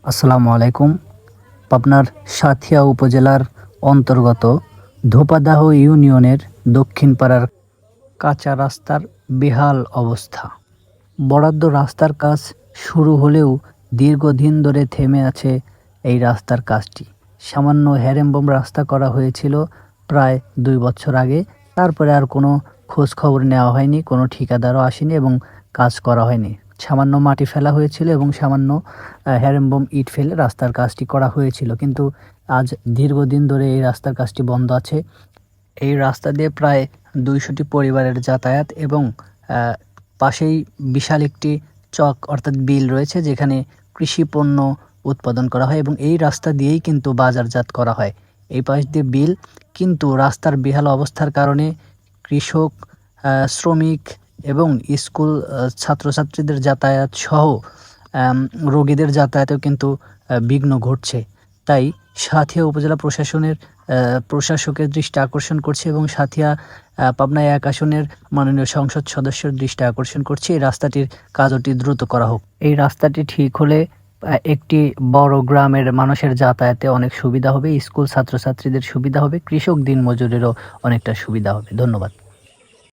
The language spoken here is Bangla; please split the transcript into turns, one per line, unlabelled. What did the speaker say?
আসসালামু আলাইকুম। পাবনার সাঁথিয়া উপজেলার অন্তর্গত ধোপাদাহ ইউনিয়নের দক্ষিণ পাড়ার কাঁচা রাস্তার বেহাল অবস্থা। বরাদ্দ রাস্তার কাজ শুরু হলেও দীর্ঘদিন ধরে থেমে আছে এই রাস্তার কাজটি। সামান্য হ্যারেমবম রাস্তা করা হয়েছিল প্রায় ২ বছর আগে। তারপরে আর কোনো খোঁজ খবর নেওয়া হয়নি, কোনো ঠিকাদারও আসেনি এবং কাজ করা হয়নি। সামান্য মাটি ফেলা হয়েছিল এবং সামান্য হ্যারেমবম ইট ফেলে রাস্তার কাজটি করা হয়েছিল, কিন্তু আজ দীর্ঘদিন ধরে এই রাস্তার কাজটি বন্ধ আছে। এই রাস্তা দিয়ে প্রায় ২০০টি পরিবারের যাতায়াত এবং পাশেই বিশাল একটি চক অর্থাৎ বিল রয়েছে, যেখানে কৃষি পণ্য উৎপাদন করা হয় এবং এই রাস্তা দিয়েই কিন্তু বাজারজাত করা হয়। এই পাশ দিয়ে বিল, কিন্তু রাস্তার বেহাল অবস্থার কারণে কৃষক, শ্রমিক এবং স্কুল ছাত্রছাত্রীদের যাতায়াত সহ রোগীদের যাতায়াতেও কিন্তু বিঘ্ন ঘটছে। তাই সাঁথিয়া উপজেলা প্রশাসকের দৃষ্টি আকর্ষণ করছে এবং সাঁথিয়া পাবনা ১ আসনের মাননীয় সংসদ সদস্যের দৃষ্টি আকর্ষণ করছে এই রাস্তাটির কাজ অতি দ্রুত করা হোক। এই রাস্তাটি ঠিক হলে একটি বড় গ্রামের মানুষের যাতায়াতে অনেক সুবিধা হবে, স্কুল ছাত্রছাত্রীদের সুবিধা হবে, কৃষক দিনমজুরেরও অনেকটা সুবিধা হবে। ধন্যবাদ।